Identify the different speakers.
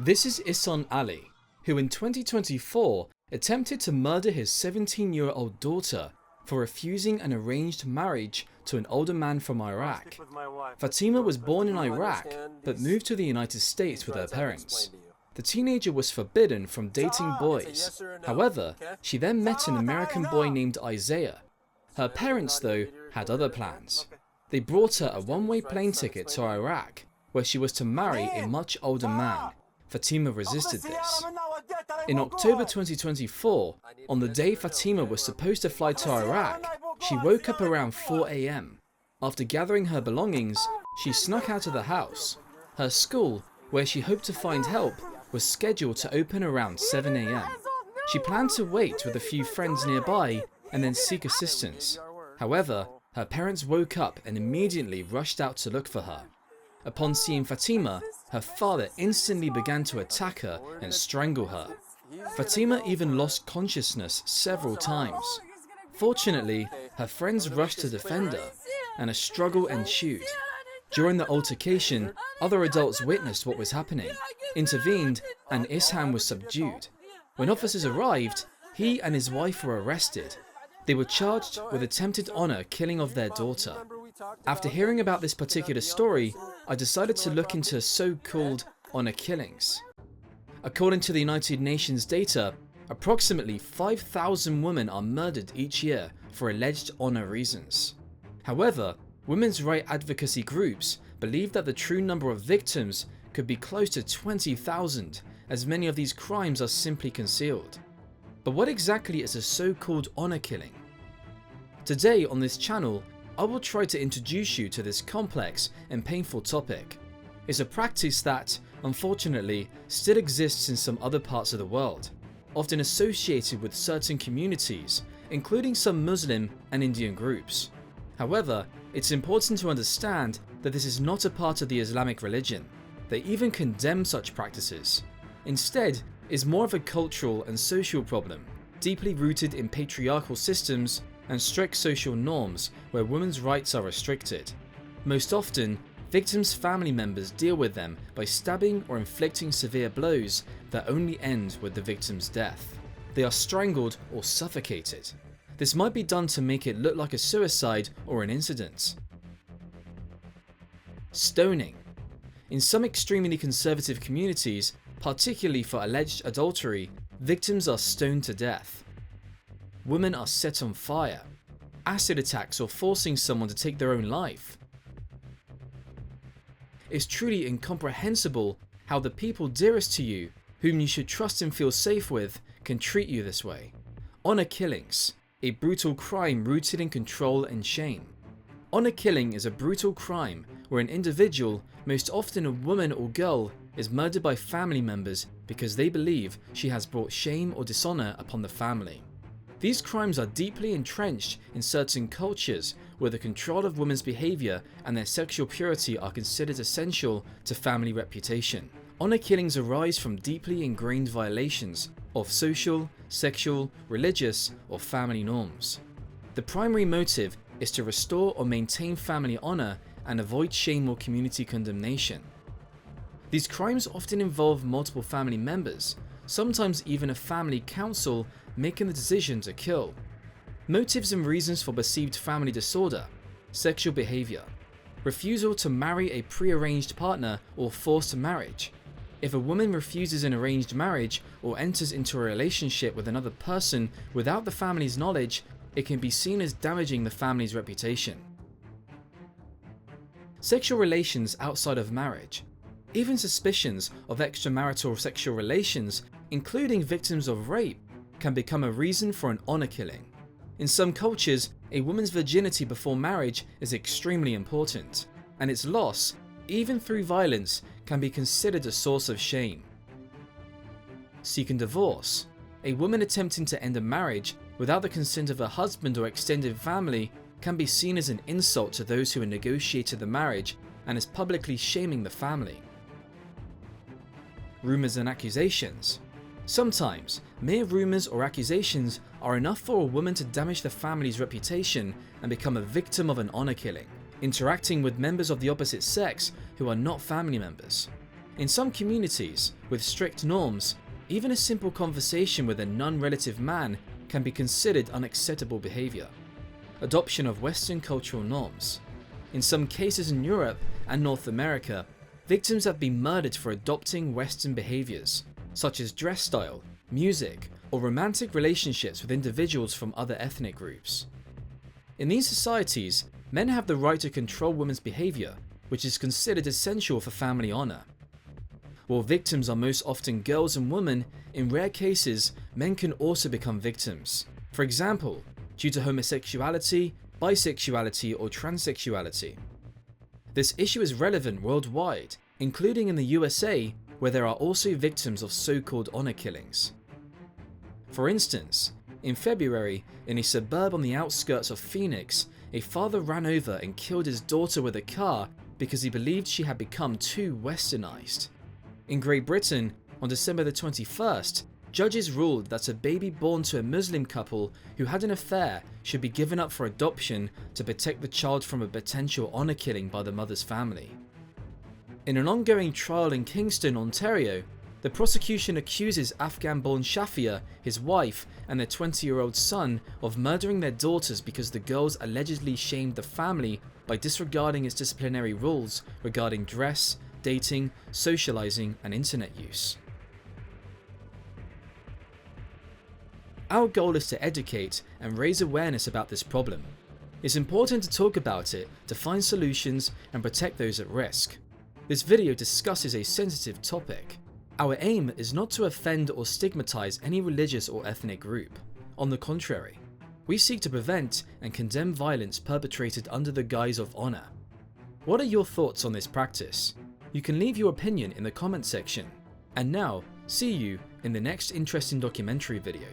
Speaker 1: This is Ihsan Ali, who in 2024 attempted to murder his 17-year-old daughter for refusing an arranged marriage to an older man from Iraq. Fatima was born in Iraq but moved to the United States with her parents. The teenager was forbidden from dating boys. However, she then met an American boy named Isaiah. Her parents, though, had other plans. They brought her a one-way plane ticket to Iraq, where she was to marry a much older man. Fatima resisted this. In October 2024, on the day Fatima was supposed to fly to Iraq, she woke up around 4 AM. After gathering her belongings, she snuck out of the house. Her school, where she hoped to find help, was scheduled to open around 7 AM. She planned to wait with a few friends nearby and then seek assistance. However, her parents woke up and immediately rushed out to look for her. Upon seeing Fatima, her father instantly began to attack her and strangle her. Fatima even lost consciousness several times. Fortunately, her friends rushed to defend her, and a struggle ensued. During the altercation, other adults witnessed what was happening, intervened, and Ihsan was subdued. When officers arrived, he and his wife were arrested. They were charged with attempted honor killing of their daughter. After hearing about this particular story, I decided to look into so-called honor killings. According to the United Nations data, approximately 5,000 women are murdered each year for alleged honor reasons. However, women's rights advocacy groups believe that the true number of victims could be close to 20,000, as many of these crimes are simply concealed. But what exactly is a so-called honor killing? Today on this channel, I will try to introduce you to this complex and painful topic. It's a practice that, unfortunately, still exists in some other parts of the world, often associated with certain communities, including some Muslim and Indian groups. However, it's important to understand that this is not a part of the Islamic religion. They even condemn such practices. Instead, it's more of a cultural and social problem, deeply rooted in patriarchal systems and strict social norms where women's rights are restricted. Most often, victims' family members deal with them by stabbing or inflicting severe blows that only end with the victim's death. They are strangled or suffocated. This might be done to make it look like a suicide or an incident. Stoning. In some extremely conservative communities, particularly for alleged adultery, victims are stoned to death. Women are set on fire. Acid attacks or forcing someone to take their own life. It's truly incomprehensible how the people dearest to you, whom you should trust and feel safe with, can treat you this way. Honor killings, a brutal crime rooted in control and shame. Honor killing is a brutal crime where an individual, most often a woman or girl, is murdered by family members because they believe she has brought shame or dishonor upon the family. These crimes are deeply entrenched in certain cultures where the control of women's behavior and their sexual purity are considered essential to family reputation. Honor killings arise from deeply ingrained violations of social, sexual, religious, or family norms. The primary motive is to restore or maintain family honor and avoid shame or community condemnation. These crimes often involve multiple family members, sometimes even a family council making the decision to kill. Motives and reasons for perceived family disorder: sexual behavior, refusal to marry a pre-arranged partner or forced marriage. If a woman refuses an arranged marriage or enters into a relationship with another person without the family's knowledge, it can be seen as damaging the family's reputation. Sexual relations outside of marriage. Even suspicions of extramarital sexual relations, including victims of rape, can become a reason for an honor killing. In some cultures, a woman's virginity before marriage is extremely important, and its loss, even through violence, can be considered a source of shame. Seeking divorce. A woman attempting to end a marriage without the consent of her husband or extended family can be seen as an insult to those who had negotiated the marriage and is publicly shaming the family. Rumors and accusations. Sometimes, mere rumors or accusations are enough for a woman to damage the family's reputation and become a victim of an honor killing, interacting with members of the opposite sex who are not family members. In some communities, with strict norms, even a simple conversation with a non-relative man can be considered unacceptable behavior. Adoption of Western cultural norms. In some cases in Europe and North America, victims have been murdered for adopting Western behaviors, such as dress style, music, or romantic relationships with individuals from other ethnic groups. In these societies, men have the right to control women's behavior, which is considered essential for family honor. While victims are most often girls and women, in rare cases, men can also become victims. For example, due to homosexuality, bisexuality, or transsexuality. This issue is relevant worldwide, including in the USA, where there are also victims of so-called honor killings. For instance, in February, in a suburb on the outskirts of Phoenix, a father ran over and killed his daughter with a car because he believed she had become too westernized. In Great Britain, on December the 21st, judges ruled that a baby born to a Muslim couple who had an affair should be given up for adoption to protect the child from a potential honor killing by the mother's family. In an ongoing trial in Kingston, Ontario, the prosecution accuses Afghan-born Shafia, his wife, and their 20-year-old son of murdering their daughters because the girls allegedly shamed the family by disregarding its disciplinary rules regarding dress, dating, socializing, and internet use. Our goal is to educate and raise awareness about this problem. It's important to talk about it to find solutions and protect those at risk. This video discusses a sensitive topic. Our aim is not to offend or stigmatize any religious or ethnic group. On the contrary, we seek to prevent and condemn violence perpetrated under the guise of honor. What are your thoughts on this practice? You can leave your opinion in the comment section. And now, see you in the next interesting documentary video.